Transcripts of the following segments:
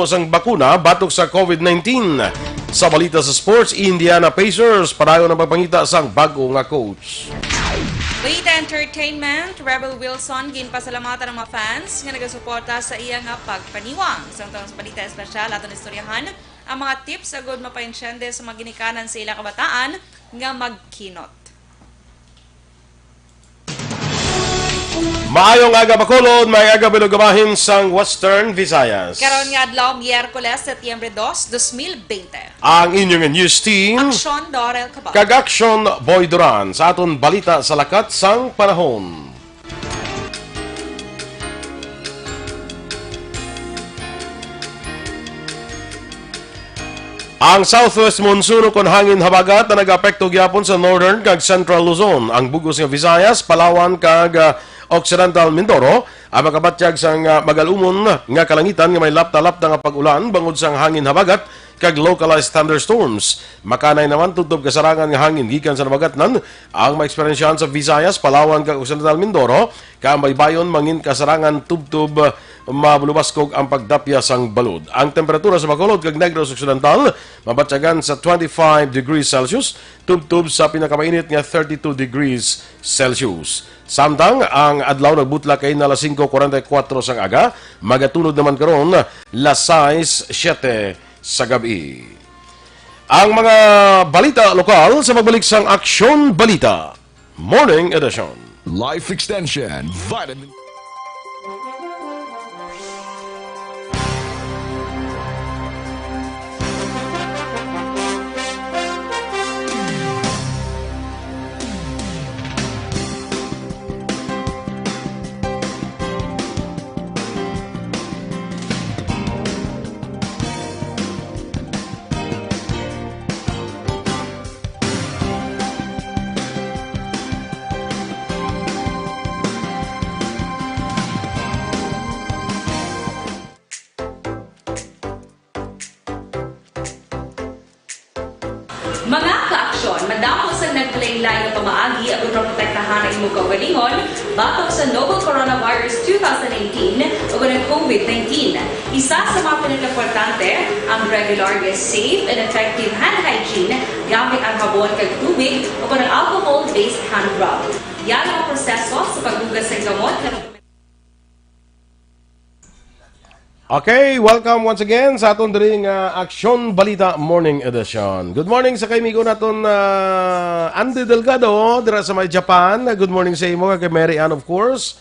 sang bakuna batok sa COVID-19. Sa balita sa sports, Indiana Pacers padayon ang pagpangita sang bago nga coach. Balita Entertainment, Rebel Wilson ginpasalamatan ng mga fans nga nagasuporta sa iya nga pagpaniwang. Sa balita espesyal aton istoryahan ang mga tips agud mapainsyende sa mga ginikanan sa ilang kabataan nga magkinot. Maayong aga Bacolod, may aga bilugamahin sang Western Visayas. Karon nga adlaw Miyerkules, Setyembre 2, 2020. Ang inyong news team, Aksyon, Dorel, Cabatu. kag Aksyon Boy Duran sa aton balita sa lakat sang panahon. Ang southwest monsoon kon hangin habagat na nag-apekto gyapon sa northern kag central Luzon, ang bugos nga Visayas, Palawan kag Occidental Mindoro, ang makabatyag sang magalumon nga kalangitan nga may lapta-lapta nga pag-ulan bangod sang hangin habagat kag localized thunderstorms. Makanay naman tutob kasarangan nga hangin gikan sa nabagatnan ang maeksperiensyahan sa Visayas, Palawan kag Occidental Mindoro, kaambay bayon mangin kasarangan tubtob mabulubaskog ang pagdapya sang balod. Ang temperatura sa Bacolod kag Negros Occidental mabatyagan sa 25 degrees Celsius, tubtob sa pinakamainit nga 32 degrees Celsius. Samtang ang adlaw nagbutla kay na 5:44 sang aga, magatunod naman karon 6:07 sa gabi. Ang mga balita lokal sa magbalik sang Aksyon Balita Morning Edition. Life Extension Vitamin. Mga ka-aksyon, madamo sa naglaylay na pamaagi at protektahan ang imong kaugalingon batok sa novel coronavirus 2018 o ng COVID-19. Isa sa mga pinaka-importante ang regular, safe, and effective hand hygiene gamit ang habon kag tubig o ng alcohol-based hand rub. Yan ang proseso sa paghugas ng gamot na Okay, welcome once again sa aton diri nga Aksyon Balita Morning Edition. Good morning sa kaibigo naton Andy Delgado dira sa may Japan. Good morning sa imo kay Mary Ann, of course.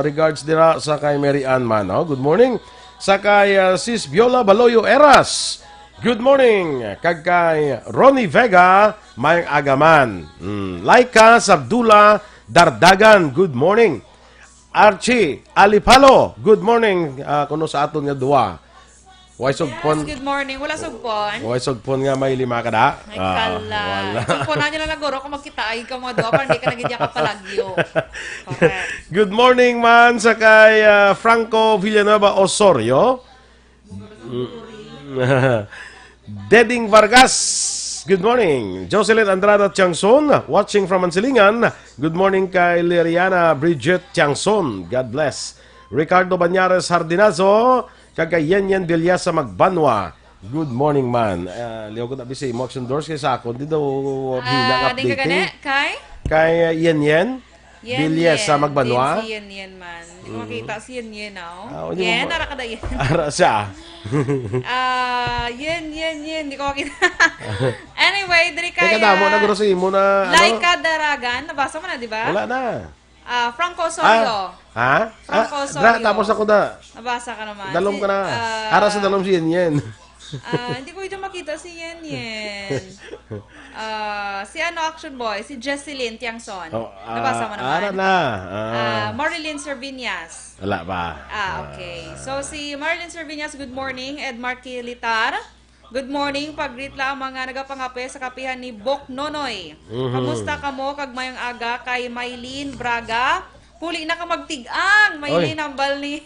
Regards dira sa kay Mary Ann man. Oh. Good morning sa kay Sis Viola Baloyo Eras. Good morning kag kay Ronnie Vega may agaman. Laika Sabdula Dardagan. Good morning. Archie Alipalo, good morning kuno sa aton nga duwa. Way sugpon. Yes, good morning. Wala sugpon. Way sugpon nga may lima ka da. Ay, kala. Sugpon na nyo lang naguro kung magkita ay ka mga duwa para hindi ka nagigya ka palagyo. Correct. Good morning man sa kay Franco Villanueva Osorio. Deding Vargas. Good morning. Jocelyn Andrada Tiangson, watching from Mansilingan. Good morning kay Liriana Bridget Tiangson. God bless. Ricardo Banyares Hardinazo, kay Yenyen Bilyasa Magbanwa. Good morning, man. Liyo ko na bisay mo action doors kay sa ako. Di daw hinang updating. Kay Yenyen Bilyasa Magbanwa. Si Yenyen man. Hindi ko makita si Yenyen now. Yen, Yen, ara ka da Yen. Ara siya. Yen. Hindi ko makita. Anyway, diri kay... Teka mo, nagurosay mo na... Laika Daragan. Nabasa mo na, di ba? Wala na. Franco Osorio. Ha? Franco Osorio. Tapos ako na. Nabasa ka naman. Dalom ka na. Ara sa dalom si Yenyen. Hindi ko ito makita si Yenyen. Si Action Boy, si Jesselyn Tiangson. Nabasa mo naman. Ara na. Marilyn Servinias. Wala pa. Okay. So, si Marilyn Servinias, good morning. Ed Marky Litar, good morning. Pag-greet lang ang mga nagapangape sa kapihan ni Bok Nonoy. Kamusta ka mo kag mayang aga kay Maylene Braga? Puli na ka magtigang. Maylene ambal ni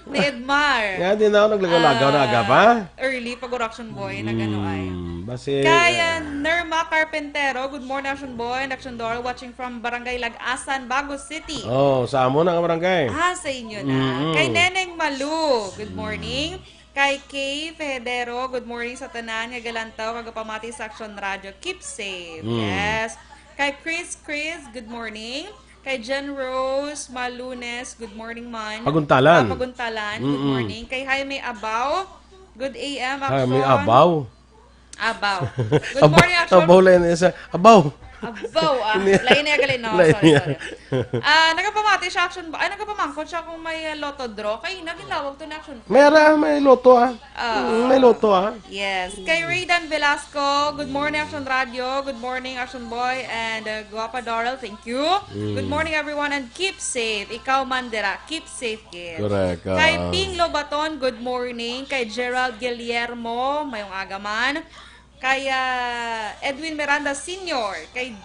Edmar. Nga din ako naglagaw na aga pa. Early pag-Action Boy na gano'n ay. Basi, Kaya Nerma Carpentero, good morning Action Boy and Action Dorel, watching from Barangay Lag-asan, Bagos City. sa amo na nga barangay. Sa inyo na. Kay Neneng Malu, good morning. Kay Kay Federo, good morning sa tanan nga galantaw kagapamati sa Aksyon Radio. Keep safe. Yes. Kay Chris, good morning. Kay Jen Rose Malunes, good morning man. Paguntalan. Paguntalan, good morning. Kay Jaime Abaw, good AM Ay, Aksyon. may abaw. Abaw. Good morning, Aksyon. Abaw lang yan isa. Abaw. Abaw, lain niya galin, no? Lain Sorry, niya. sorry. Nagapamati siya action ba? Ay, nagapamangkot siya kung may lotto draw. Kay naginlawag to na action. May loto may loto Yes. Kay Raydan Velasco, good morning, Action Radio. Good morning, Action Boy. And Guapa Dorel, thank you. Good morning, everyone. And keep safe. Ikaw, Mandera, keep safe, kid. Correct. Kay Ping Lobaton, good morning. Kay Gerald Guillermo, mayong agaman. Kay Edwin Miranda Sr., kay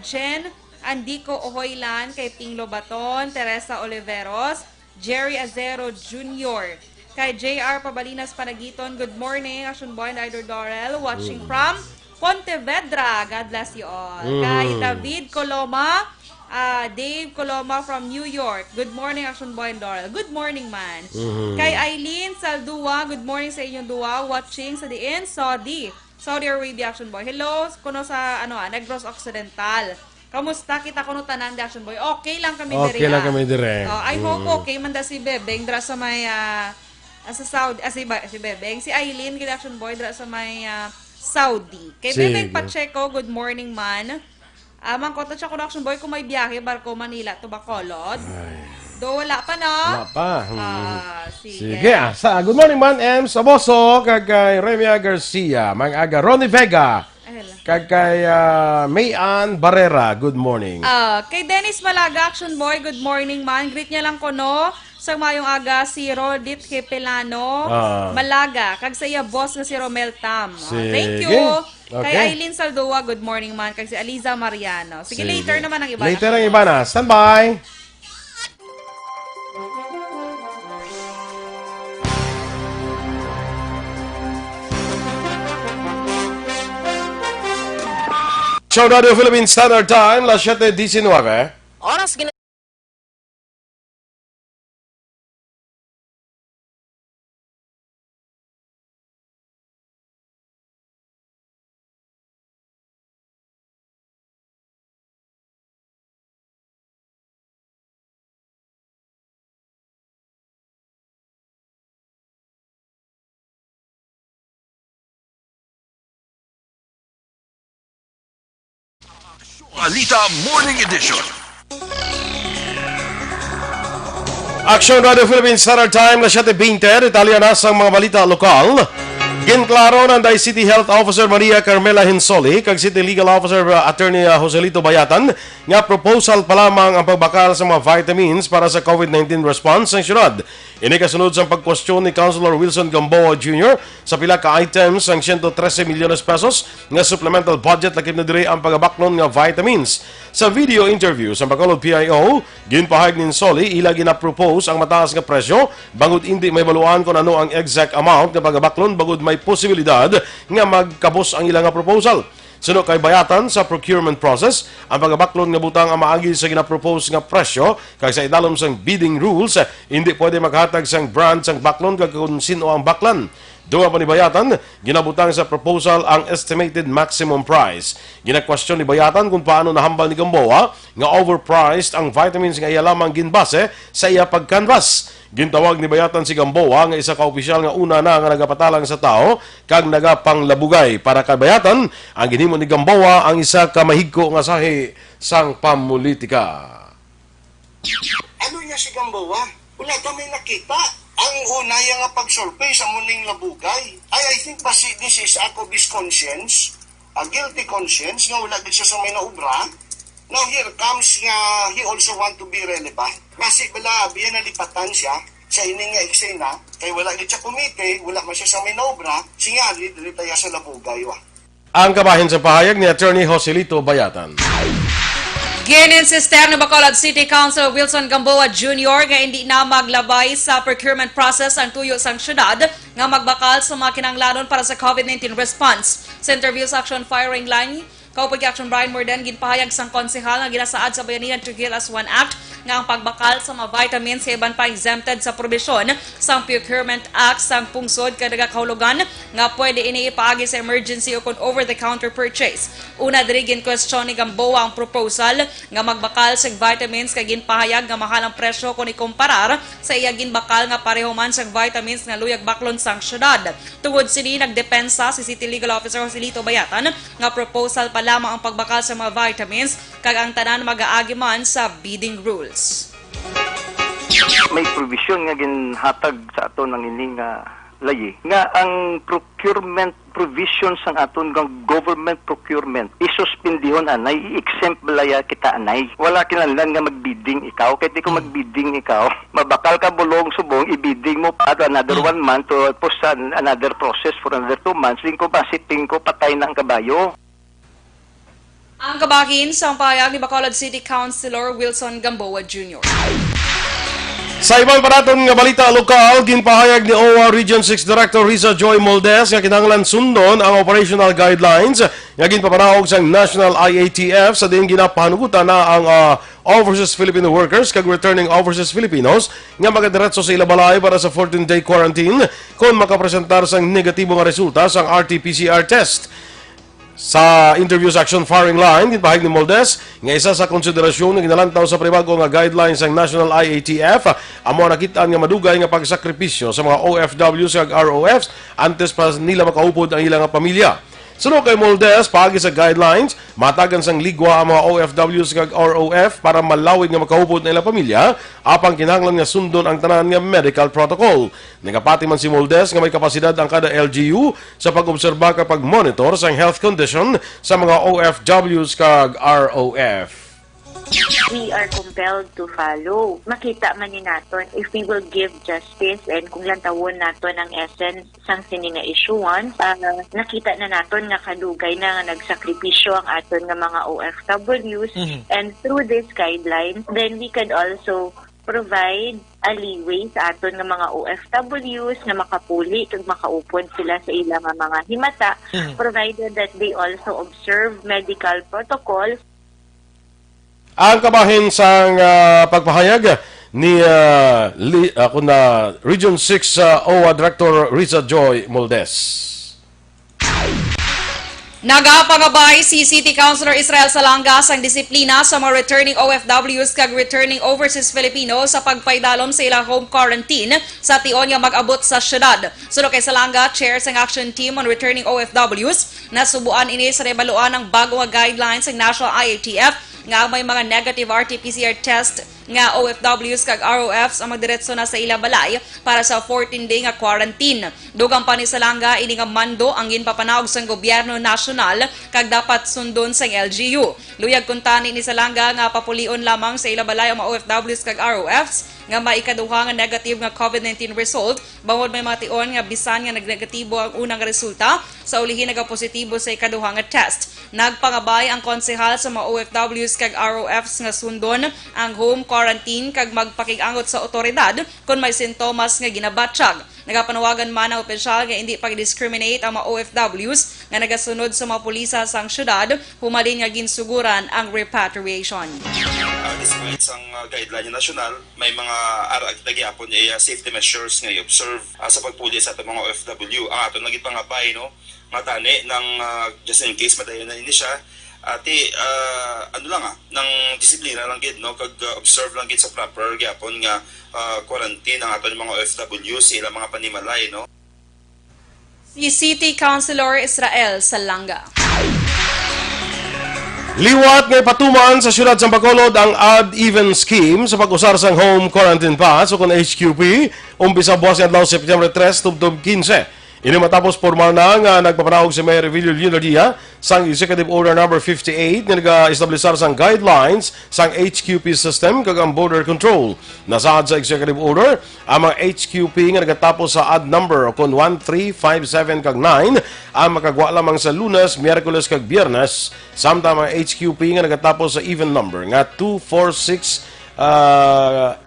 Jen Andico Ohoylan, kay Ping Lobaton, Teresa Oliveros, Jerry Azero Jr., kay JR Pabalinas Panagiton, good morning, Action Boy and Idol Dorel, watching from Pontevedra. God bless you all. Kay David Coloma, Dave Coloma from New York, good morning, Action Boy and Dorel. Good morning, man. Kay Eileen Saldua, good morning sa inyong duwa, watching sa Diin, Saudi Arabia, Action Boy. Hello, kuno sa Negros Occidental. Kamusta kita kuno tanan di Action Boy? Okay lang kami dire. Okay lang kami dire. I hope okay man da si Bebeng dra sa may sa Saudi, si Bebeng, si Eileen kay Action Boy dra sa may Saudi. Kay Bebeng Pacheco, good morning man. Mangkota siya kuno Action Boy kung may biyahe barko Manila to Bacolod. Do wala pa no? Wala pa. Sige. Sige. Good morning man, M. Saboso, kay Remia Garcia, mga Ronnie Vega, kay Mayan Barrera, good morning. Kay Dennis Malaga, Action Boy, good morning man. Greet niya lang ko no. Sa mayong aga si Rodit Kepelano, Malaga. Kag sa iya boss nga si Romel Tam. Thank you. Okay. Kay Aileen Saldua, good morning man. Kag si Aliza Mariano. Sige, later naman ang iba. Later ang iba na. Stand by. Show Radio Philippines Standard Time, las 7:19. Oras Balita Morning Edition. Aksyon Radio Philippines Standard Time, las 7:20. Detalya na sa mga balita lokal. Ginklaro ng Day City Health Officer Maria Carmela Hinsoli kag City Legal Officer Attorney Joselito Bayatan nga proposal pa lamang ang pagbakal sa mga vitamins para sa COVID-19 response sa syudad. Ini kasunod sa pagkwestiyon ni Councilor Wilson Gamboa Jr. sa pila ka items ang 113 milyones pesos nga supplemental budget lakip na dire ang pagabaklon nga vitamins. Sa video interview sa Bacolod PIO, ginpahayag ni Hinsoli ila gina-propose ang mataas nga presyo bangod hindi may baluan kung ano ang exact amount nga pagabaklon bangod may posibilidad nga magkabos ang ilang proposal. Suno kay Bayatan sa procurement process, ang pagabaklon nga butang ang maagi sa ginapropose nga presyo kag sa idalom sang bidding rules, hindi pwede maghatag sang brand sang baklon kag kung sino ang baklan. Duwa pa ni Bayatan, ginabutang sa proposal ang estimated maximum price. Gina-question ni Bayatan kung paano nahambal ni Gamboa nga overpriced ang vitamins nga iya lamang ginbase sa iya pagkanvas. Gintawag ni Bayatan si Gamboa nga isa ka opisyal nga una na nga nagapatalang sa tao kag nagapanglabugay. Para kay Bayatan, ang ginhimo ni Gamboa ang isa ka mahigko nga sahi sang pamulitika. Ano niya si Gamboa? Wala kami nakita. Ang una yung pag-survey sa muning labugay. I think basi this is ako conscience, a guilty conscience, nga wala gid siya sa may naubra. Now here comes nga he also want to be relevant. Basi bala biya nalipatan siya sa ining nga eksena, kay wala gid siya komite, wala man siya sa may naubra, singali dili tayo sa labugay wa. Ang kabahin sa pahayag ni Attorney Joselito Bayatan. Gininsistem ni Bacolod City Council Wilson Gamboa Jr. nga hindi na maglabay sa procurement process ang tuyo sang syudad nga magbakal sa mga kinanglanon para sa COVID-19 response. Sa interview sa Action Firing Line, Kaupag Action Brian Morden ginpahayag sang konsehal nga ginasaad sa bayanihan to Heal as One Act nga ang pagbakal sa mga vitamins kay iban pa exempted sa probisyon sa Procurement Act sang pungsod kada kahulugan nga pwede ini ipaagi sa emergency o kon over-the-counter purchase. Una diri ginkwestiyon ni Gamboa ang proposal nga magbakal sa vitamins kay ginpahayag nga mahal ang presyo kung ikumparar sa iya ginbakal nga pareho man sa vitamins nga luyag baklon sang syudad. Tungod sini nagdepensa si City Legal Officer Joselito Bayatan nga proposal pa lamang ang pagbakal sa mga vitamins kag ang tanan mag-aagi man sa bidding rules. May provision nga ginhatag sa ato ng ining layi nga ang procurement provisions sang aton nga government procurement isuspendihon anay i-exempt balaya kita anay wala kinahanglan nga magbidding ikaw kahit di ko magbidding ikaw mabakal ka bulong subong ibidding mo pa another 1 month to post another process for another 2 months din ko pasiting ko patay na ang kabayo. Ang kabahin sa pahayag ni Bacolod City Councilor Wilson Gamboa Jr. Sa ibang paraton nga balita lokal, ginpahayag ni OWA Region 6 Director Risa Joy Moldes nga kinahanglan sundon ang operational guidelines nga ginpapanahog sa National IATF sa din ginapahanugutan na ang overseas Filipino workers kag returning overseas Filipinos nga magadiretso sa ilabalay para sa 14-day quarantine kung makapresentar sang negatibo nga resulta sang RT-PCR test. Sa interview sa Aksyon firing line, ginpahayag ni Moldes nga isa sa konsiderasyon nga ginalantaw sa pribago nga guidelines ng National IATF amo nakitaan nga madugay nga pagsakripisyo sa mga OFWs ug ROFs antes pa nila makaupod ang ilang pamilya. Sunod kay Moldes, paagi sa guidelines, matagan sang ligwa ang mga OFWs ug ROF para malawig nga makaupod na ilang pamilya apang kinahanglan nga sundon ang tanan nga medical protocol. Nagapati man si Moldes nga may kapasidad ang kada LGU sa pag-obserba kapag monitor sa health condition sa mga OFWs kag ROF. We are compelled to follow. Makita man ni naton if we will give justice and kung lantawon naton ang essence sang sini nga issuance, nakita na naton nga kadugay na nga nagsakripisyo ang aton nga mga OFWs and through this guidelines, then we could also provide a leeway sa aton nga mga OFWs na makapuli kag makaupod sila sa ilang mga himata provided that they also observe medical protocols. Ang kabahin sang pagpahayag ni Region 6 OWA Director Risa Joy Moldes. Nagapangabay si City Councilor Israel Salangas ang disiplina sa mga returning OFWs kag returning overseas Filipinos sa pagpaydalom sa ilang home quarantine sa tion nga mag-abot sa syudad. Sunod kay Salanga, chair sang Action Team on Returning OFWs, nasubuan ini sa rebaluan ng bago nga guidelines ng National IATF nga may mga negative RT-PCR test nga OFWs kag ROFs ang magdiretso na sa ilang balay para sa 14-day nga quarantine. Dugang pa ni Salanga, ini nga mando ang ginpapanawag sa gobyerno nasyonal kag dapat sundon sa LGU. Luyag kuntani ni Salanga nga papulion lamang sa ilang balay ang mga OFWs kag ROFs nga maikaduha nga negative nga COVID-19 result bangod may mga tion nga bisan nga nagnegatibo ang unang resulta sa ulihin nagapositibo sa ikaduha nga test. Nagpangabay ang konsehal sa mga OFWs kag ROFs nga sundon ang home quarantine kag magpakig-angot sa otoridad kung may sintomas nga ginabatsyag. Nagapanawagan man ang opisyal nga hindi pag-discriminate ang mga OFWs nga nagasunod sa mga pulisa sang syudad, humalin nga ginsuguran ang repatriation. Despite sang guideline national, may mga nagyapon safety measures nga i-observe sa pagpuli sa atong mga OFW. Ang aton naging pangabay, no? Matani ng just in case madayon na ini siya, ati ng disiplina lang gid, no, kag observe lang gid sa proper gyapon nga quarantine ang aton mga OFW sa ilang mga panimalay, no. Si City Councilor Israel Salanga. Liwat ngay patuman sa siyudad sa Bacolod ang odd-even scheme sa pag-usar sang home quarantine pass o kon HQP umpisa buwas ng adlaw September 3 tubtob 15. Ini matapos formal na nga nagpapanahog si Mayor Revilio Dia sang Executive Order No. 58 na nag-establisar sang guidelines sang HQP system kag ang border control. Nasaad sa Executive Order ang mga HQP nga nagatapos sa odd number o kon 1, 3, 5, 7 kag 9 ang makagwa lamang sa Lunes, Miyerkules kag Biyernes, samtang mga HQP nga nagatapos sa even number nga 2, 4, 6,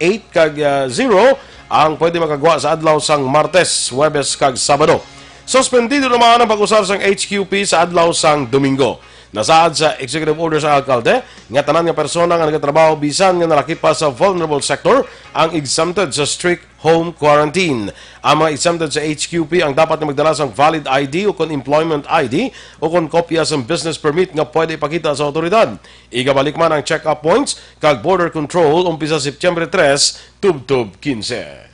8 kag 0 ang pwede makagawa sa adlaw sang Martes, Huwebes kag Sabado. Suspendido naman ang pag-usar sang HQP sa adlaw sang Domingo. Nasaad sa executive order sa alkalde nga tanan nga persona nga nagatrabaho bisan nga nalaki pa sa vulnerable sector ang exempted sa strict home quarantine. Ang mga exempted sa HQP ang dapat na magdala sang valid ID o kon employment ID o kon kopya sa business permit nga pwede ipakita sa otoridad. Igabalik man ang check-up points kag border control umpisa September 3, tubtub 15.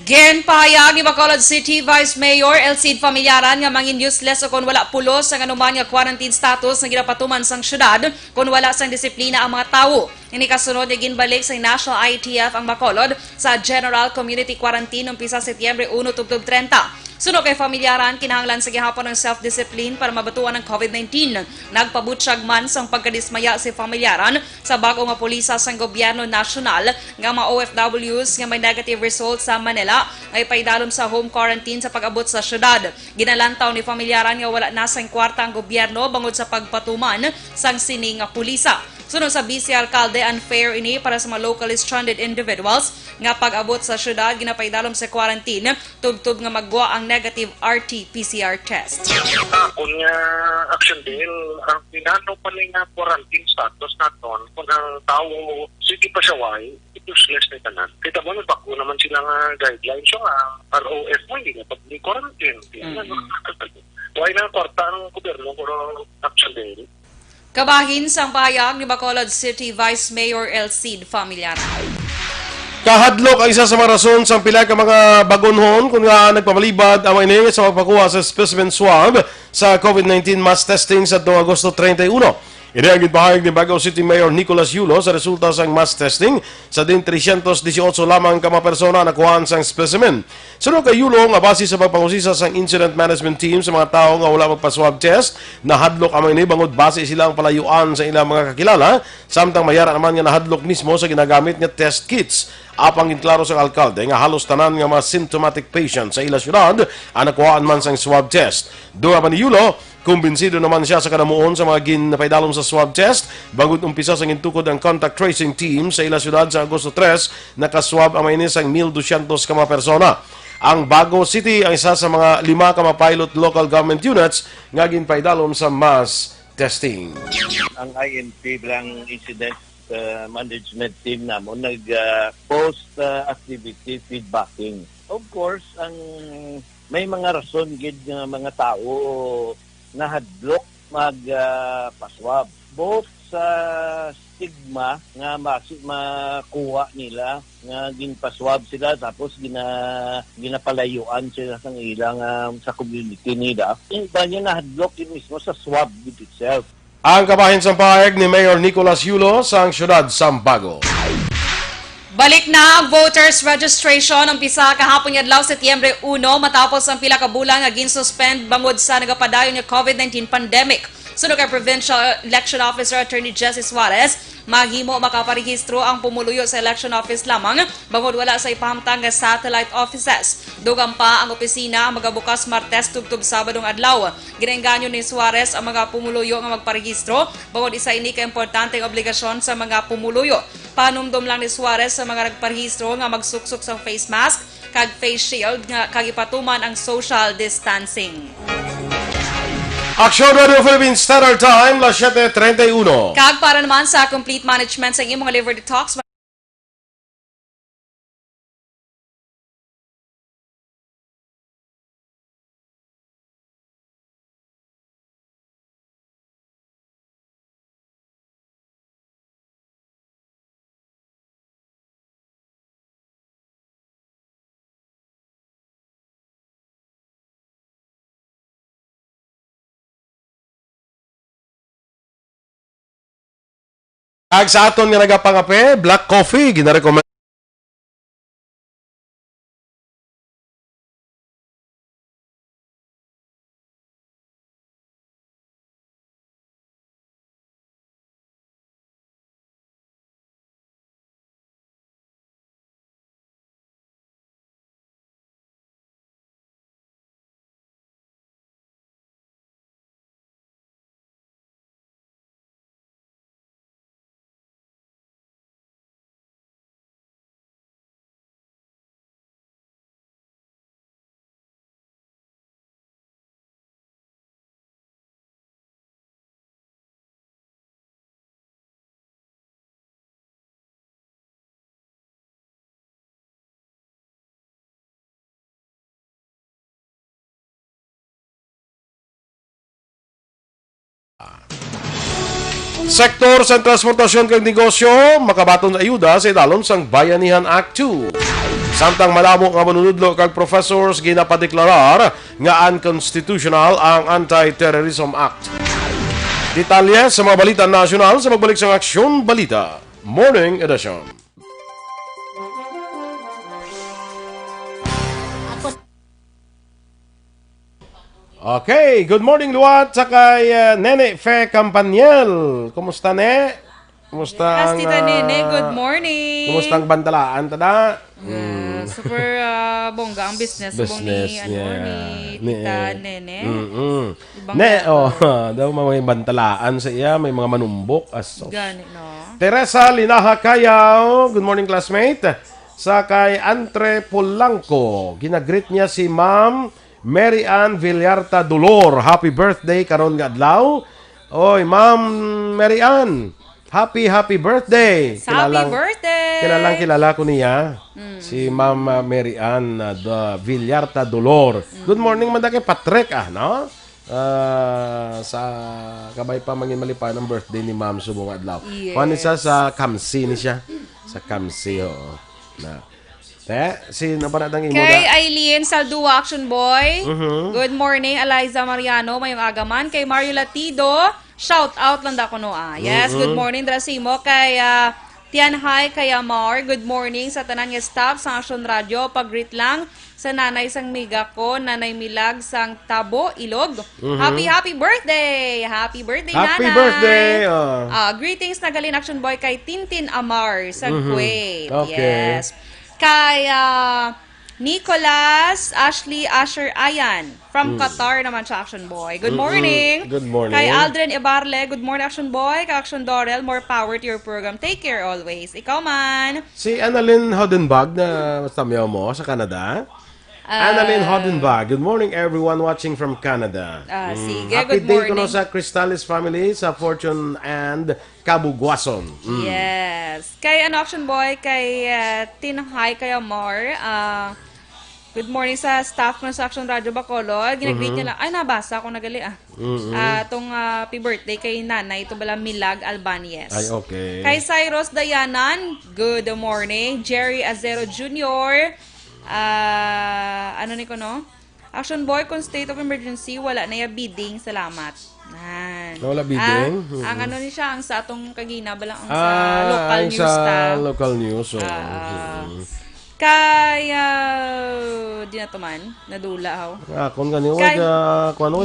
Ginpahayag ni Bacolod City Vice Mayor Elcid Familyaran nga mangin useless o kung wala pulos ang anuman nga quarantine status na ginapatuman sang syudad kung wala sang disiplina ang mga tawo. Ini kasunod nga ginbalik sa National ITF ang Bacolod sa General Community Quarantine umpisa Setyembre 1 tubtob 30. Suno kay Familyaran, kinahanglan sa gihapon ng self-discipline para mabatuan ng COVID-19. Nagpabutsyag man sang pagkadismaya si Familyaran sa bago nga pulisa sang gobyerno nasyonal nga mga OFWs nga may negative results sa Manila ay paidalom sa home quarantine sa pag-abot sa syudad. Ginalantaw ni Familyaran nga wala na sang kwarta ang gobyerno bangod sa pagpatuman sang sining nga pulisa. Sunod sa Vice Alcalde, unfair ini para sa mga locally stranded individuals nga pag-abot sa syudad ginapaidalom sa quarantine tubtub nga magwa ang negative RT-PCR test. Kung action din, ang pinano pa nga quarantine status naton, kung ang tao, sige pa siya useless na tanan. Kita mo, nagbako naman sila nga guidelines yung ROF mo, hindi na pag-quarantine. Why na kwarta ang gobyerno kung action din? Kabahin sang pahayag ni Bacolod City Vice Mayor Elcid Familyaran. Kahadlok ang isa sa mga rason sa pila ka mga bagonhon kung nga nagpamalibad ang mga sa magpakuha sa specimen swab sa COVID-19 mass testing sa Agosto 31. Ini ang ginpahayag ni Baguio City Mayor Nicolas Yulo sa resulta sa mass testing sa din 318 lamang ka mga persona na kuhaan sang specimen. Sunod kay Yulo nga base sa pagpangusisa sang incident management team sa mga tao nga wala magpa-swab test, nahadlok ang mga bangod base silang palayuan sa ilang mga kakilala, samtang mayara naman nga nahadlok mismo sa ginagamit nga test kits. Apang ginklaro sa alkalde nga halos tanan nga mga symptomatic patients sa ila syudad ang nakuhaan man sang swab test. Doon pa ni Yulo, kumbinsido naman siya sa kanamuon sa mga ginapaidalom sa swab test bangod umpisa sa gintukod ang contact tracing team sa ila syudad sa Agosto 3 nakaswab ang mainis ang 1,200 ka mga persona. Ang Baguio City ang isa sa mga 5 ka mga pilot local government units nga ginpaidalom sa mass testing. Ang INP bilang incident management team namon nag-post activity feedbacking. Of course, ang may mga rason gid nga mga tao na hadlok magpaswab. Both sa stigma nga makuha nila nga ginpaswab sila tapos ginapalayuan sila sa ilang sa community nila. Iba niya nahadlok din mismo sa swab itself. Ang kabahin sa pahayag ni Mayor Nicolas Yulo sa syudad Sambago. Balik na ang voters registration umpisa kahapon adlaw Setyembre 1 matapos ang pila ka bulan nga ginsuspend bangod sa nagapadayon nga COVID-19 pandemic. Sunod kay Provincial Election Officer Attorney Jesse Suarez, maghimo makaparehistro ang pumuluyo sa election office lamang bangod wala sa ipahamtang nga satellite offices. Dugang pa ang opisina magabukas Martes tubtob Sabadong adlaw. Ginengganyo ni Suarez ang mga pumuluyo nga magparehistro bangod isa ini ka importanteng obligasyon sa mga pumuluyo. Panumdum lang ni Suarez sa mga nagparehistro nga magsuksok sa face mask kag face shield nga kag ipatuman ang social distancing. Aksyon Radio Philippines Standard Time, las 7:31. Kag para naman sa complete management sa imong liver detox, Ag sa aton nga nagapangape, black coffee, ginarecommend Sektor sa transportasyon kag negosyo, makabaton ayuda sa idalom sang Bayanihan Act 2. Samtang malamo nga manunudlo kag professors ginapadeklarar nga unconstitutional ang Anti-Terrorism Act. Detalye sa mga balita nasyonal sa magbalik sa Aksyon Balita Morning Edition. Okay, good morning Luat sa kay Nene Fe Campaniel. Kumusta ne? Kumusta Yes, Tita Nene, good morning. Kumusta ang bantalaan tada? Super bongga ang business mo ni Tita Nene. Ibang Daw may bantalaan sa iya, may mga manumbok. Asos. Gani, no? Teresa Linaha Kayaw, good morning classmate. Sa kay Andre Polanco, ginagreet niya si Ma'am Mary Ann Villarta Dolor. Happy birthday karon nga adlaw. Oy, Ma'am Mary Ann, happy birthday. Happy birthday. Kilala ko niya. Si Ma'am Mary Ann Villarta Dolor. Good morning madake Patrick no? Sa kabay pa mangin malipan ang birthday ni Ma'am subong adlaw. Yes. Kuan siya sa Kamsi ni siya. Sa Kamsi na. Sino pa natang imo Kay Eileen Saldua, Action Boy. Good morning, Eliza Mariano, mayong agaman. Kay Mario Latido, shout out lang da ko no. Yes, good morning Drasimo. Kay Tianhay, kay Amar, good morning sa tanan nga staff sa Action Radio. Pag-greet lang sa nanay sang miga ko, Nanay Milag sang Tabo, Ilog. Happy birthday! Happy birthday, Happy nanay! birthday! Greetings na galin Action Boy kay Tintin Amar sa Kuwait. Okay. Yes. Kay Nicholas Asher Ayan from Qatar naman siya, Action Boy. Good morning. Good morning. Kay Aldrin Ibarle, good morning, Action Boy. Kay Action Dorel, more power to your program. Take care always. Ikaw man. Si Annalyn Hodenbag na stamyaw mo sa Canada. Annalyn Hodenbag, good morning everyone watching from Canada. Sige, Happy good day morning. ko no sa Cristalis family sa Fortune and Cabugwason. Yes. Kay Action Boy, kay Tinhay, kay Amor, good morning sa staff ng sa Action Radio Bacolod. Ginag-greet niya lang. Ay, nabasa ako nagali Itong happy birthday kay nanay. Ito bala Milag Albanez. Ay, okay. Kay Cyrus Dayanan, good morning. Jerry Azero Jr., ano ni ko no? Action Boy, kung state of emergency, wala na yung bidding. Salamat. Wala bidding? Ang ano ni siya, ang sa atong kagina, balang ang sa local news ta. Local news. Kaya, di na to man, nadula ako. Kung ganyan,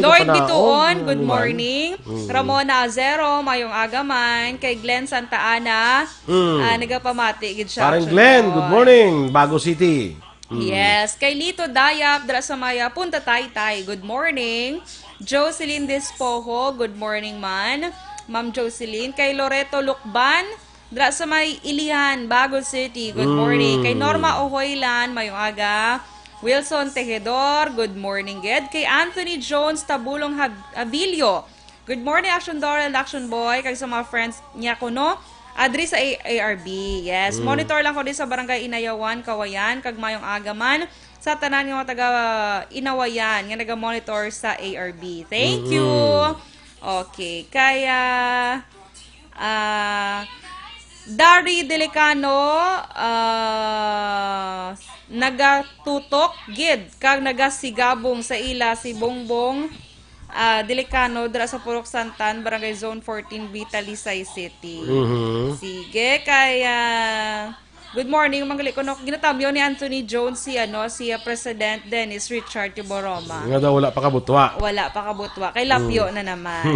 Lord Bituon, good morning. Ramona Azero, mayong agaman. Kay Glenn Santa Ana, nagapamati. Parang Glenn, good morning, Bago City. Yes. Kay Lito Dayap, dra sa Maya, Punta Taytay, good morning. Jocelyn Despojo, good morning man. Ma'am Jocelyn. Kay Loreto Lukban, dra sa may Ilihan, Bago City, good morning. Kay Norma Ohoylan, mayong aga. Wilson Tejedor, good morning, Ged. Kay Anthony Jones Tabulong Abilio, good morning, Action Dorel, Action Boy. Kay sa mga friends niya ko, no? Adri sa ARB, yes. Monitor lang ko din sa Barangay Inayawan, Kawayan, kag mayong agaman. Sa tanan nga mga taga Inawayan, nga naga-monitor sa ARB. Thank you. Okay, kaya Dari Delicano, nagatutok gid kag nagasigabong sa ila si Bongbong Delicano dira sa Purok Santan, Barangay Zone 14B, Talisay City. Sige, kaya good morning, manggali ko no. Ginatamyo ni Anthony Jones si President Dennis Richard Tiboroma. Nga daw wala pa kabutwa. Wala pa kabutwa. Kay Lapyo na naman.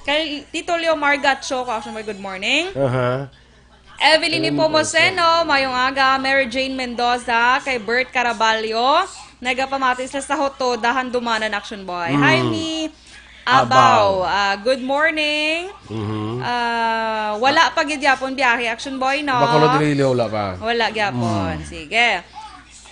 Kay Tito Leo Margacho, good morning. Evelyn Pomoseno, mayong aga. Mary Jane Mendoza, kay Bert Caraballo, nagapamatis sa Hoto, dahan dumanan, Action Boy. Hi, mi Abaw. Good morning. Wala pa gyapon biyahe, Action Boy, no? Bacolod Rilio, wala pa. Wala gyapon. Sige.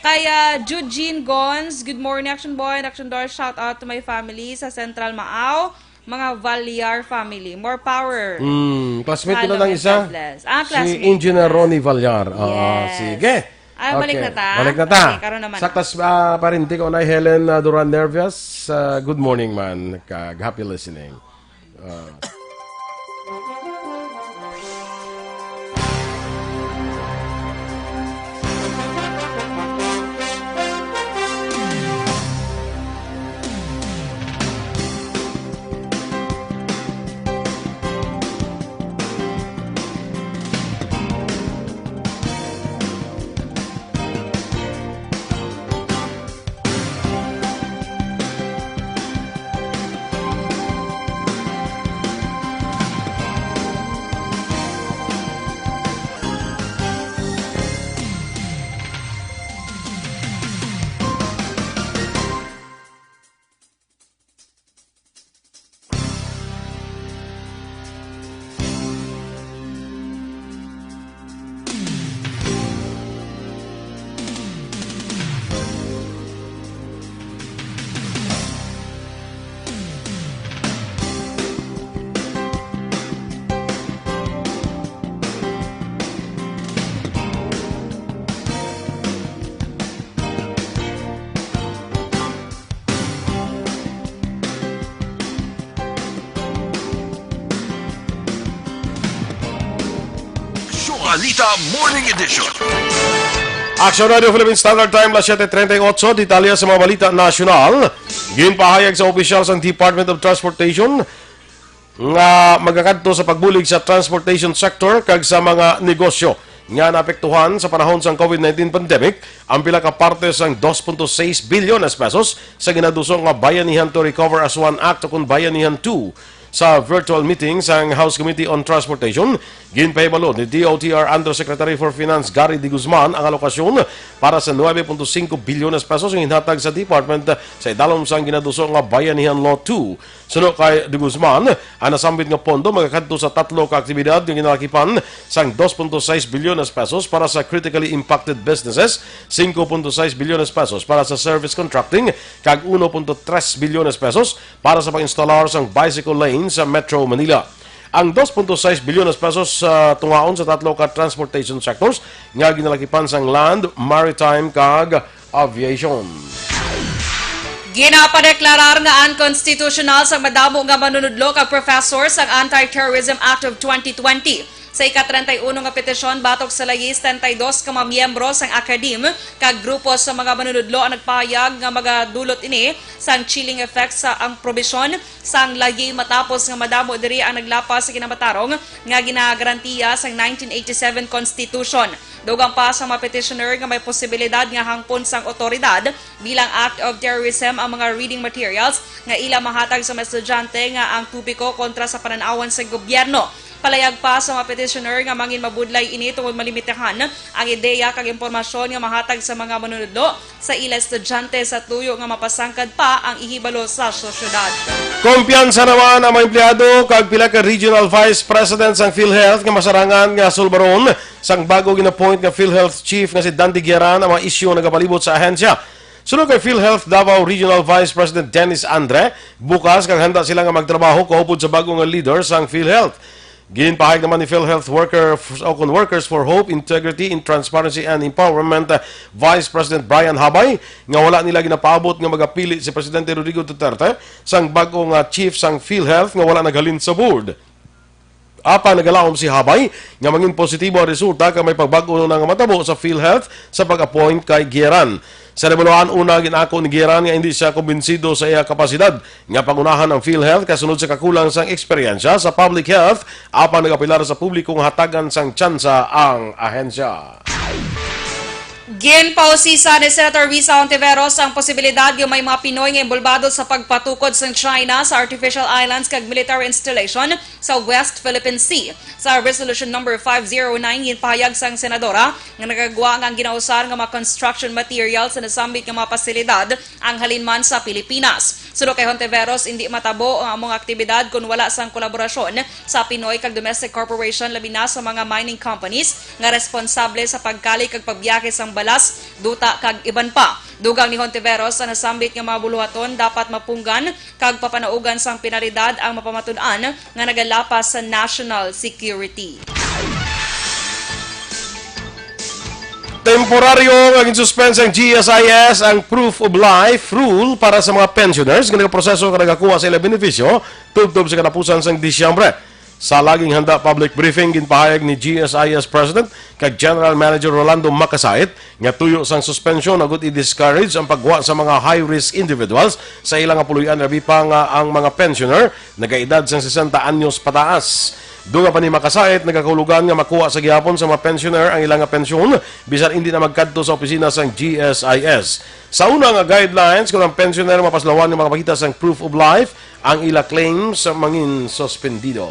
Kaya Eugene Gons, good morning, Action Boy. Action Door, shout out to my family sa Central Maaw. Mga Valiar family. More power. Classmate ko na lang isa. Classmate. Si Engineer Ronnie Vallar. Yes. Sige. Balik na ta. Balik na ta. Okay, karon naman. Sa class parinti ko na Helen Duran Nervias. Good morning man. Happy listening. Balita Morning Edition. Aksyon Radio Philippine Standard Time, las 7:38, detalya sa mga balita nasyonal. Ginpahayag sa opisyal sa Department of Transportation nga magakadto sa pagbulig sa transportation sector kag sa mga negosyo nga naapektuhan sa panahon sa COVID-19 pandemic ang pila ka parte sang 2.6 bilyon pesos sa ginadusong nga Bayanihan to Recover as One Act o kun Bayanihan 2. Sa virtual meeting sa House Committee on Transportation, ginpahibalo ni DOTR Undersecretary for Finance Gary D. Guzman ang alokasyon para sa 9.5 bilyon pesos ang hinatag sa department sa idalom sang ginaduso nga Bayanihan Law 2. Suno kay D. Guzman, ang nasambit nga pondo magakadto sa tatlo ka aktibidad nga ginalakipan sang 2.6 bilyon pesos para sa critically impacted businesses, 5.6 bilyon pesos para sa service contracting, kag 1.3 bilyon pesos para sa pag-instalar sang bicycle lane sa Metro Manila. Ang 2.6 bilyon pesos tungaon sa tatlo ka transportation sectors nga ginalakipan sang land, maritime kag aviation. Ginapadeklarar nga unconstitutional sa madamo nga manunudlo kag professor sa Anti-Terrorism Act of 2020. Sa ika-31 nga petisyon batok sa layis 32 ka mga miyembro sang akadim kag grupo sa mga manunudlo ang nagpahayag nga magadulot ini sang chilling effect sa ang probisyon sang layi matapos nga madamo diri ang naglapas sa kinamatarong nga ginagarantiya sang 1987 Constitution. Dugang pa sa mga petitioner nga may posibilidad nga hangpon sang otoridad bilang act of terrorism ang mga reading materials nga ila mahatag sa mga estudyante nga ang tupiko kontra sa pananawan sa gobyerno. Palayag pa sa mga petitioner nga mangin mabudlay ini tungod malimitahan ang ideya kag impormasyon nga mahatag sa mga manunudlo sa ila estudyante sa tuyo nga mapasangkad pa ang ihibalo sa sosyedad. Kumpiyansa naman ang mga empleyado kag pila ka Regional Vice President sang PhilHealth nga masarangan nga sulbaron sang bago gina-appoint nga PhilHealth Chief nga si Dandy Gueran ang mga isyu nagapalibot sa ahensya. Sunod kay PhilHealth Davao Regional Vice President Dennis Andre, bukas kag handa sila nga magtrabaho kaupod sa bagong nga leader sang PhilHealth. Ginpahayag naman ni PhilHealth Workers for Hope, Integrity, Transparency and Empowerment Vice President Brian Habay nga wala nila ginapaabot nga magapili si Presidente Rodrigo Duterte sang bagong chief sang PhilHealth nga wala naghalin sa board. Apa nagalaom si Habay nga mangin positibo ang resulta kay may pagbago na nga matabo sa PhilHealth sa pag-appoint kay Gueran. Sa rebaluhan una ginako ni Gueran nga hindi siya kumbinsido sa iya kapasidad nga pangunahan ang PhilHealth kasunod sa kakulang sang eksperyensya sa public health apan nagapilar sa publikong hatagan sang tsansa ang ahensya. Ginpausisa ni Senator Risa Ontiveros ang posibilidad yung may mga Pinoy nga involvado sa pagpatukod sa China sa artificial islands kag military installation sa West Philippine Sea. Sa Resolution number 509 ginpahayag sang senadora nga nagagawa nga ginausar nga mga construction materials sa nasambit nga mga pasilidad ang halinman sa Pilipinas. Suno kay Ontiveros, hindi matabo ang among aktibidad kung wala sang kolaborasyon sa Pinoy kag domestic corporation labi na sa mga mining companies nga responsable sa pagkali kag pagbiyahe sang balas, duta kag iban pa. Dugang ni Ontiveros sa nasambit nga mga buluhaton dapat mapunggan kag papanaugan sang penalidad ang mapamatud-an nga nagalapas sa national security. Temporaryo naging suspense ang GSIS ang proof of life rule para sa mga pensioners nga nagaproseso ka nagakuha sa ilang benepisyo tubtob sa katapusan sang Disyembre. Sa laging handa public briefing ginpahayag ni GSIS President kag General Manager Rolando Macasait nga tuyo sang suspension agot i-discourage ang pagwa sa mga high-risk individuals sa ilang puluyan labi pa nga ang mga pensioner nagaedad sang 60 anyos pataas. Dunga pa ni Macasait nagakahulugan nga makuha sa gihapon sa mga pensioner ang ilang pensyon bisan hindi na magkadto sa opisina sang GSIS. Sa una nga guidelines kung ang pensioner mapaslawan nga makapakita sang proof of life ang ila claims mangin suspendido.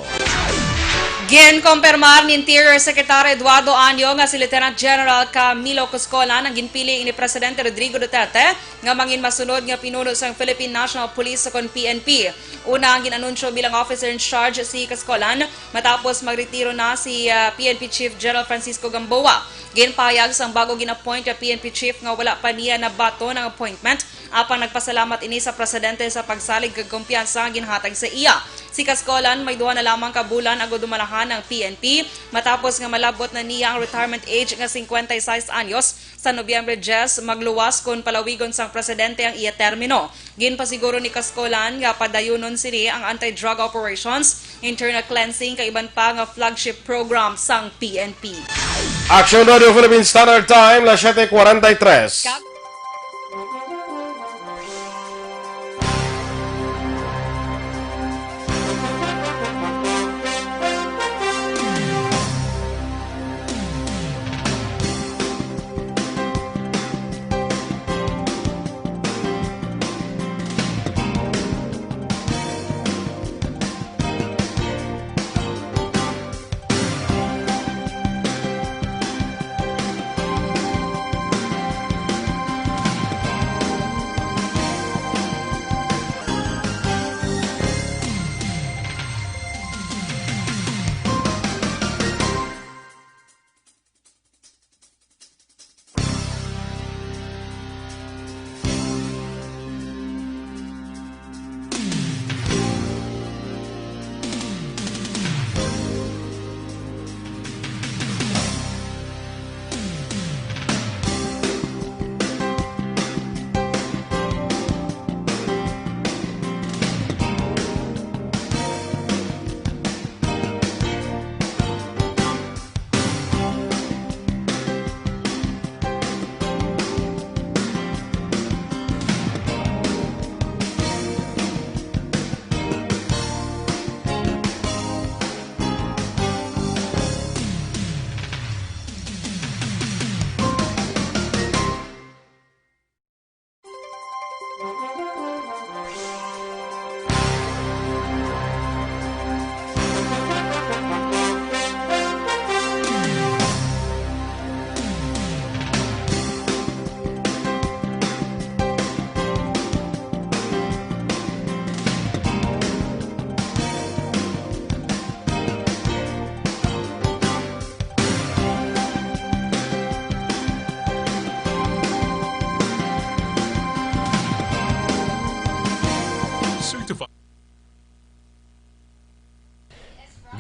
Ginkompirmar ni Interior Secretary Eduardo Anyo nga si Lieutenant General Camilo Coscolan ang ginpili ni Presidente Rodrigo Duterte nga mangin masunod nga pinuno sang Philippine National Police sa PNP. Una ang ginanunsyo bilang officer in charge si Coscolan matapos magretiro na si PNP Chief General Francisco Gamboa. Ginpahayag sang bago ginappoint ang PNP Chief nga wala pa niya na bato ng appointment apang nagpasalamat ini sa Presidente sa pagsalig kag kumpiyansa nga ginhatag sa iya. Si Coscolan may duha na lamang ka bulan ago dumalahan ng PNP matapos nga malabot na niya ang retirement age nga 56 anyos sa Nobyembre 10 magluwas kon palawigon sang presidente ang iya termino. Ginpasiguro ni Coscolan nga padayunon sini ang anti-drug operations, internal cleansing kay iban pa nga flagship program sang PNP. Aksyon Radio Philippine Standard Time, las 7:43.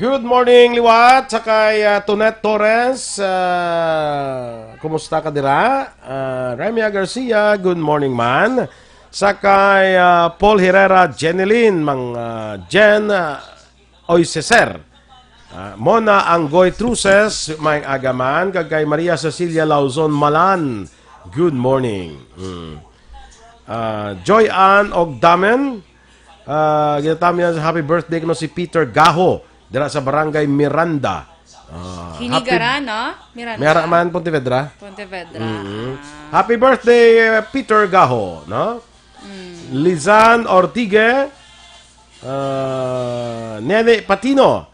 Good morning, Liwat. Sakay Tonet Torres. Kumusta ka dira? Remia Garcia, good morning man. Sakay Paul Herrera, Jenilyn, Mang Jen Oiseser. Mona Anggoy Truces, may agaman. Kagay Maria Cecilia Lauzon Malan, good morning. Joy Ann Ogdamen, ginatami na happy birthday ko si Peter Gaho. Dira sa barangay Miranda. Hinigara, no? Miranda. Mera man, Pontevedra. Pontevedra. Happy birthday, Peter Gaho. No? Lizan Ortigue. Nene Patino.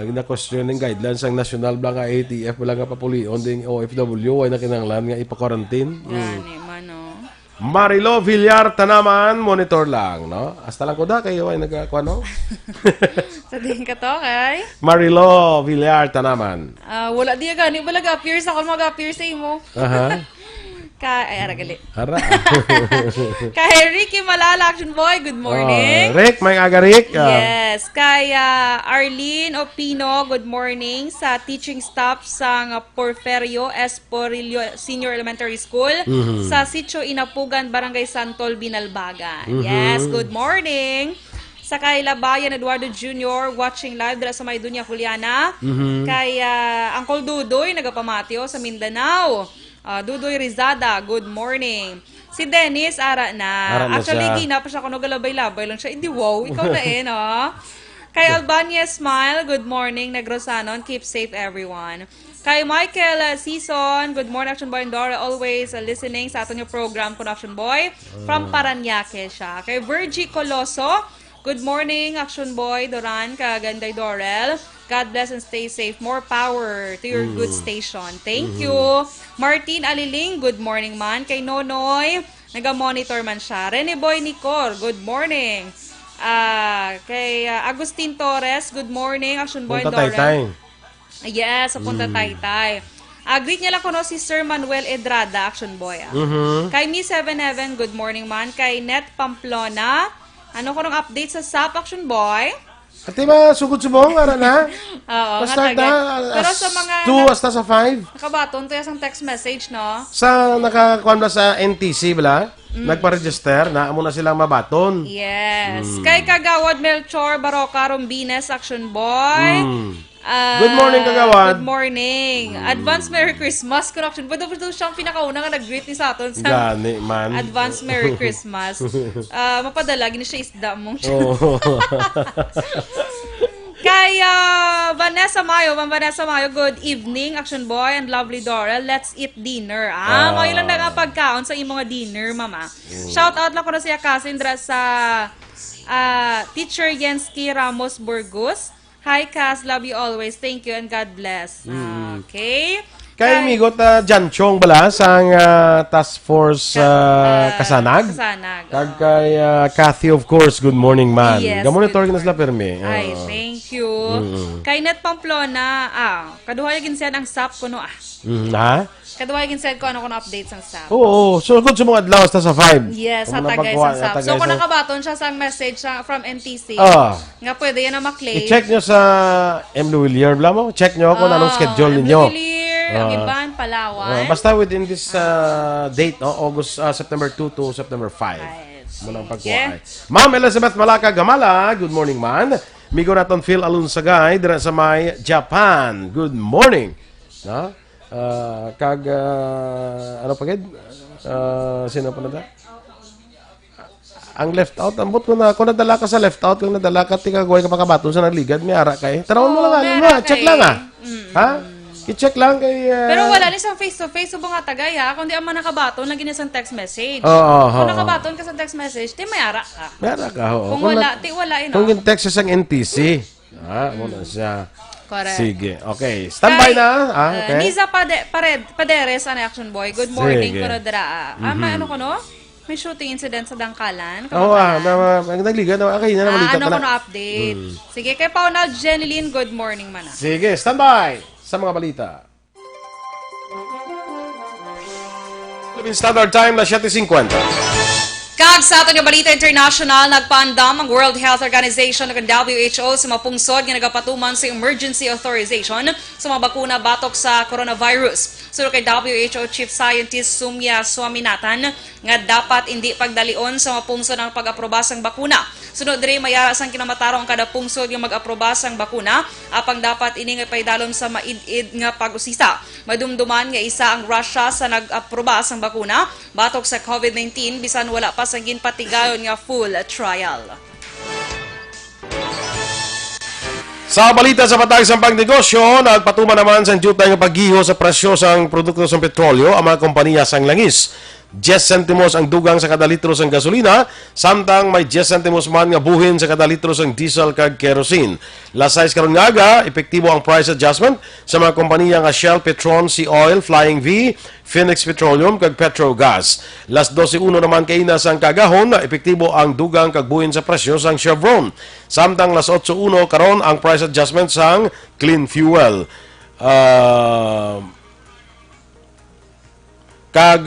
Gina-question ng guidelines ang National Blanca ATF. Wala nga papuli. Onding OFW. Ay nakinanglan nga ipa-quarantine. Gani, mano. Marilo Villar Tanaman, monitor lang, no? Hasta lang ko da kayo ay nagkuano. Sa din ka to, kay? Marilo Villar Tanaman. Wala di gani bala ga-appear sa kung mag-appear sa imo. Aha. Ay, aragali. Ara. Kay Ricky Malala, Action Boy, good morning. Rick, may aga Rick. Yes. Kay Arlene Opino, good morning. Sa teaching staff sa Porferio Esporillo Senior Elementary School sa Sitio Inapugan, Barangay Santol, Binalbagan. Yes, good morning. Sa kay Labayan Eduardo Jr. watching live dira sa May Dunya Juliana. Kay Uncle Dudoy nagapamatio sa Mindanao. Dudoy Rizada, good morning. Si Dennis, ara na. Actually, gina pa siya kung galabay-labay lang siya. Hindi, wow, ikaw na no? Kay Albania Smile, good morning. Negrosanon, keep safe everyone. Kay Michael Season, good morning, Action Boy and Dorel. Always listening sa ato yung program ko, Action Boy. From Paranaque siya. Kay Virgie Coloso, good morning, Action Boy, Duran, kaganday Dorel. God bless and stay safe. More power to your good station. Thank you. Martin Aliling, good morning man. Kay Nonoy, naga-monitor man siya. Rene Boy Nicor, good morning. Kay Agustin Torres, good morning. Action Boy Dorel. Yes, sa Punta Taytay. Greet niya lang ko no, si Sir Manuel Edrada, Action Boy. Kay Me 7 Heaven, good morning man. Kay Net Pamplona, ano ko nung update sa SAP, Action Boy? Ati ba, sugod subong, ara na? Oo, Start na, pero sa mga 2 hasta sa 5. nakabaton, to yung text message, no? Sa nakakuan ba sa NTC, bala? Nagpa-register na, amo na silang mabaton. Yes. Kay Kagawad Melchor Baroka Rombines, Action Boy. Good morning, Kagawad. Good morning. Advance Merry Christmas, Action Boy. Dapat siyang pinakauna nga nag-greet ni sa aton sa Gani, man. Advance Merry Christmas. Mapadala, gini siya isda mong Oh. Kay Vanessa Mayo, Ma'am Vanessa Mayo, good evening, Action Boy and lovely Dorel. Let's eat dinner. Mayo lang na nga pagkaon sa imong dinner, mama. Shout out lang ko na siya Cassandra sa Teacher Jensky Ramos Burgos. Hi, Cass. Love you always. Thank you and God bless. Okay. Kay Migot Jan Chong bala sang Task Force Kasanag. Kasanag. Kag kay Kathy, of course, good morning man. Yes, Ga-monitor na sila permi. Ay, thank you. Kay Net Pamplona, kaduhay ginsen ang SAP ko no Ha? Kaduhay ginsen ko ano ko update sang SAP. Oo, so good sa mga adlaw sa 5. Yes, hatagay sang SAP. So kung nakabaton siya sang message from NTC, nga pwede yan na maklaim. I-check nyo sa M. Louillier, bla mo? Check nyo kung anong schedule ninyo. Ang Iban, Palawan. Basta within this date, no? August, September 2 to September 5. Munang pagkuha. Ma'am Elizabeth Malaka Gamala, good morning man. Migo naton Phil Alunsagay, dira sa may Japan. Good morning. No? Ano pa gid? Sino pa na da? Ang left out, ambot ko na, kung nadala ka sa left out, kung nadala ka, tigagawin ka pakabaton sa nagligad, may ara kay. Tarawon mo lang, check lang ha? I-check lang kay... Pero wala ni sa face-to-face, subong nga tagay ha. Kung di ang nakabaton, lagi na sa text message. Kung nakabaton ka sa text message, di may ara ka. May ara ka, oo. Kung wala, di wala Kung yung text siya sa NTC, muna siya. Correct. Sige, okay. Standby na. Okay. Niza Paderes, Action Boy. Good morning, Kurodra. Ano ko no? May shooting incident sa Dangkalan. Nagliga na. Okay, na namalita ka na. Ano ko na update? Sige, kay Paunal Jeneline, good morning man. Sige, standby sa mga balita. Philippine Standard Time na 7:50. Kag sa aton nga Balita International, nagpaandam ang World Health Organization ug WHO sa mapungsod nga nagapatuman sa emergency authorization sa mga bakuna batok sa coronavirus. Suro kay WHO Chief Scientist Sumya Swaminathan nga dapat hindi pagdalion sa mapungsod ang pag-aproba sang bakuna. Sunod diri mayara sang kinamatarong ang kada pungsod nga mag-aproba sang bakuna, apang dapat ini nga paidalom sa maid-id nga pag-usisa. Madumduman nga isa ang Russia sa nag-aproba sang bakuna batok sa COVID-19 bisan wala pa sang ginpatigayon nga full trial. Sa balita sa patag sa pagnegosyo, nagpatuman naman sa jutay nga paggiho sa presyo sang produkto sa petrolyo ang mga kompanya sang langis. 10 centimos ang dugang sa kada litro sang gasolina, samtang may 10 centimos man nga buhin sa kada litro sang diesel kag kerosene. Lasay karon nga aga, epektibo ang price adjustment sa mga kompanya nga Shell, Petron, Sea Oil, Flying V, Phoenix Petroleum kag Petrogas. Las 12:01 naman kay na sang kagahon, epektibo ang dugang kag buhin sa presyo sang Chevron. Samtang las 8:01 karon ang price adjustment sang Clean Fuel. Kag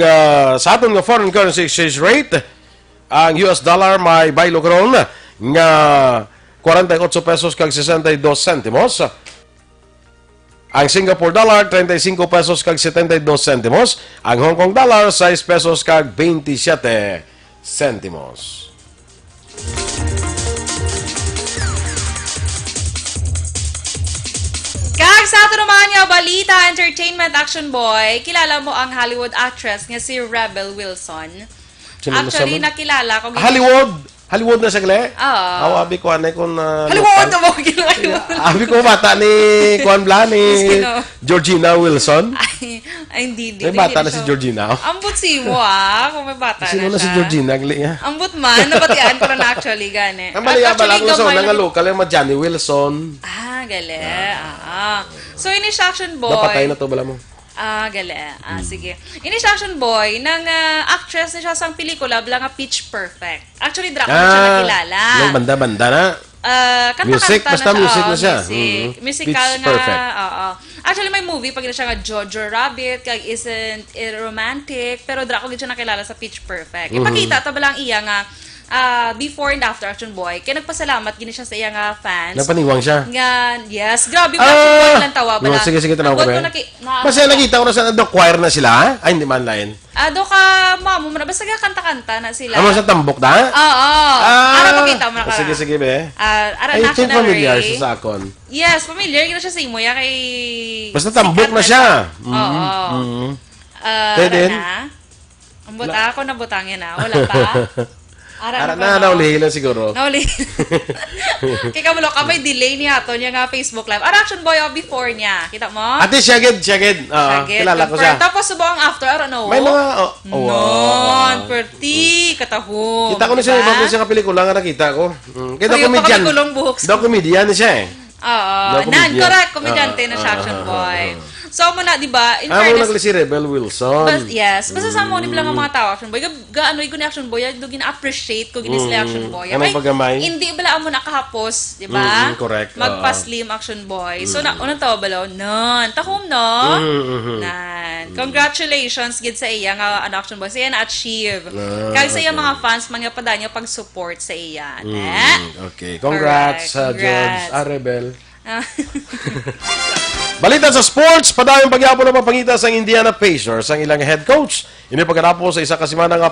sa aton nga foreign currency exchange rate, ang US dollar may baylo karon nga 48 pesos kag 62 sentimos. Ang Singapore dollar 35 pesos kag 72 sentimos. Ang Hong Kong dollar 6 pesos kag 27 sentimos. Kag sa ato naman nga balita, entertainment action boy, kilala mo ang Hollywood actress nga si Rebel Wilson. Sino Actually, nasaman? nakilala ko. Hollywood na siya gle? Oo. Awabi ko anay kung Hollywood! Mo Hollywood! Abi ko bata ni Juan Blan ni Sino? Georgina Wilson. Ay, hindi. May bata na si Georgina. Ambot si mo kung may bata Sino na na si siya. Georgina gle? Ambot man, nabatian ko na actually gani. Ang bali bala ko so gamay nang lang- local yung Johnny Wilson. Gali. So, ini siya action boy. Napatay na to bala mo. Gali. Sige. Ini siya action boy ng actress na siya sa pelikula blang nga Pitch Perfect. Actually, Draco na siya nakilala. Yung banda-banda na. Music, Kanta-kanta basta music na siya. Music. Mhm. Musical Pitch nga. Perfect. Oo. Actually, may movie pag siya nga Jojo Rabbit, kag Isn't It Romantic, pero Draco gid siya nakilala sa Pitch Perfect. Ipakita ta balang iya nga before and after action boy. Kaya nagpasalamat gini siya sa iya nga fans. Napaniwang siya. Nga, yes. Grabe ko action boy lang tawa bala. Sige, tanaw ko Ambot ba? na- Kasi nakita ko na sa choir na sila. Ay, hindi man lain. Do ka, mamo mo na. Basta ka kanta-kanta na sila. Ano sa tambok na? Oo. Ara makita mo na ka. Sige, be. Ara I think National familiar Ray. siya sa akon. Yes, familiar. Gina siya sa imo. Ya kay... Basta tambok sikat na siya. Oo. Pwede. Ang buta ako na butangin na. Wala pa. Ara na, naulihin lang siguro. Nauli. Kaya kamulo ka, may delay niya to niya nga Facebook Live. Action boy before niya. Kita mo? Ate, Shagid. Kilala ko siya. Tapos subong after, I don't know. May mga, Non, perti, katahong. Kita ko na siya, ibang siya kapelikula nga nakita ko. Kaya daw comedian. Kulong buhok. Daw comedian siya eh. Oo. Correct. Komedyante na siya, action boy. So, muna, di ba, in Mo fairness, nagli si Rebel Wilson. yes. Basta sa mo ni bilang ang mga tao action boy. Gaano ko ni action boy, do gina-appreciate ko gini sila action boy. Anong paggamay? Hindi bala mo nakahapos, di ba? Correct. Magpa-slim action boy. So na unang tawo bala, non. Takom no. Nan. Congratulations gid sa iya nga an action boy. Sa iya na-achieve. Kag sa iya mga fans mga padanya pag-support sa iya. Okay. Congrats, Correct. George. Congrats. Rebel. Balita sa sports, padayong pagyapon na papangita sa Indiana Pacers ang ilang head coach. Ini pagkatapos sa isa kasimana nga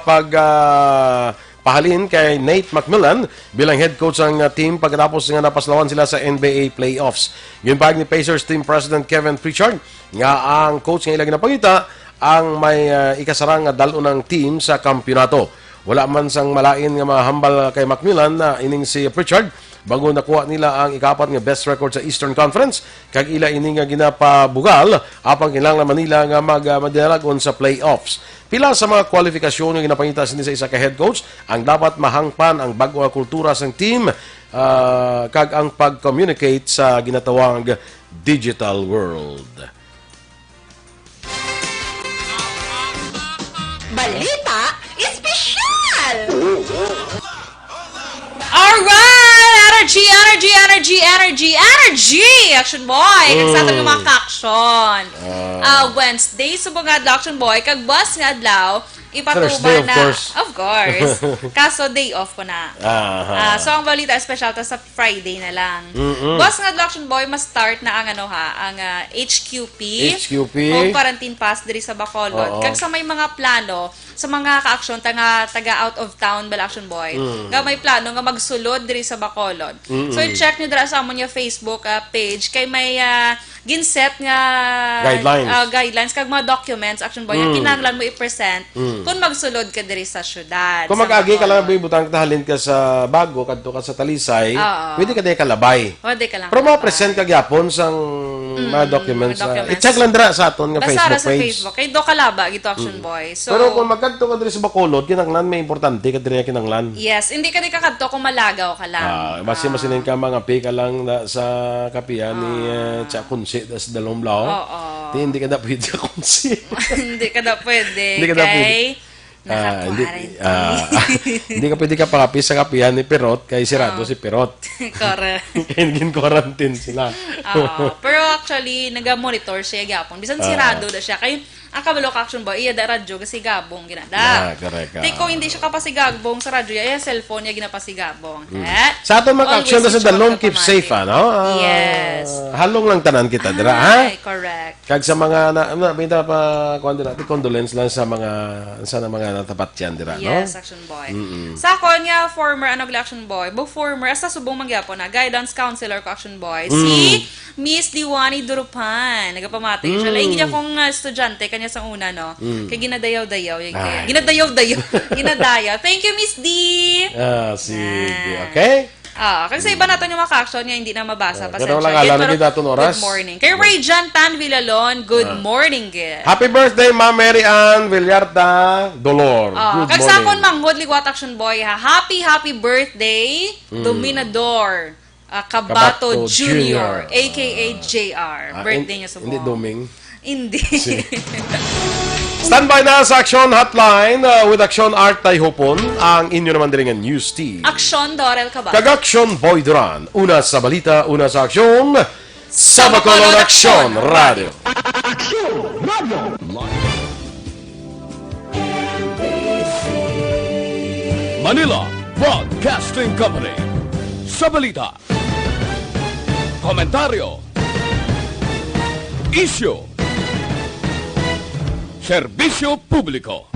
pahalin kay Nate McMillan bilang head coach ng team pagkatapos nga napaslawan sila sa NBA playoffs. Yun pag ni Pacers team president Kevin Pritchard nga ang coach nga ilang napangita ang may ikasarang dalo ng team sa kampyonato. Wala man sang malain nga mahambal kay McMillan na ining si Pritchard bago nakuha nila ang ikapat nga best record sa Eastern Conference kag ila ini nga ginapabugal apang kinahanglan Manila nga madalagon sa playoffs. Pila sa mga kwalifikasyon nga ginapangita sa isa ka head coach ang dapat mahangpan ang bag-o nga kultura sa team kag ang pag-communicate sa ginatawag digital world. Balita espesyal! Alright! Energy! Action boy! Kag sa ating mga ka-action. Wednesday, subong nga adlaw, action boy. Kag bus nga adlaw, Thursday, ipatuban of course. Of course. Kaso day off ko na. So ang balita special ta sa Friday na lang. Bus nga adlaw, action boy, mas start na ang ang HQP. O quarantine pass diri sa Bacolod. Kag sa may mga plano, sa mga ka-action taga out of town bala action boy. Nga may plano nga magsulod diri sa Bacolod. So i-check niyo dira sa amon nga Facebook page kay may ginset nga guidelines kag mga documents action boy nga kinahanglan mo i-present kung magsulod ka diri sa syudad. Kung mag-agi ka lang butang tahalin ka sa Bago kadto ka sa Talisay, pwede ka day kalabay. Pwede ka lang. Pero ma-present ka gyapon sang mga documents. I-check lang dira sa aton nga basta Facebook sa page. Facebook. Kay do kalaba gito action boy. So pero kung magkadto ka diri sa Bacolod, kinahanglan may importante ka diri kinahanglan. yes, hindi ka di kakadto kung malagaw ka lang. Basta masinin ka mga pika lang sa kapihan ni Chakunsi das dalom lao. Hindi ka na pwede Chakunsi. Hindi ka na pwede. Hindi ka na pwede. Hindi ka pwede ka pakapis sa kapihan ni Perot kay sirado si Perot. Correct. Kaya quarantine sila. Pero actually, naga-monitor siya gapon. Bisan sirado na siya. Kaya ang kabalok action boy, iya da radyo kasi gabong ginada. Correct. Tiko hindi siya kapasigagbong sa radyo, iya cellphone niya ginapasigabong. Sa aton mag-action na sa dalong keep safe, ano? Yes. Halong lang tanan kita, dira, ha? Ay, correct. Kag sa mga binta pa kuan dira, condolence lang sa mga natapat yan dira, no? Yes, action boy. Sa akon nga former action boy, former asa subong mangyapon na guidance counselor ko action boy. Si Miss Diwani Durupan, nagapamati siya. Laing niya kong estudyante kanya sa una, no? Kaya ginadayaw-dayaw. Ginadayaw. Thank you, Miss D! Sige. Okay? Kasi sa iba natin yung mga action niya, hindi na mabasa. Pero lang alam na kita oras. Good morning. Kay Ray Jan Tan Villalon, good morning, gid. Happy birthday, Ma'am Mary Ann Villarta Dolor. Good Kag sa akon, morning. manghod liwat action boy, ha? Happy birthday, Dominador. Cabatu Jr., a.k.a. JR. Birthday niya sa Hindi Doming. Hindi. Standby na sa Aksyon Hotline with Aksyon Art Tayhopon, ang inyo naman din news team. Aksyon Dorel Cabatu. Kag-Aksyon Boy Duran. Una sa balita, una sa aksyon. Sa Bacolod Aksyon Radio. Manila Broadcasting Company. Sa balita. Komentaryo. Issue. Serbisyo publiko.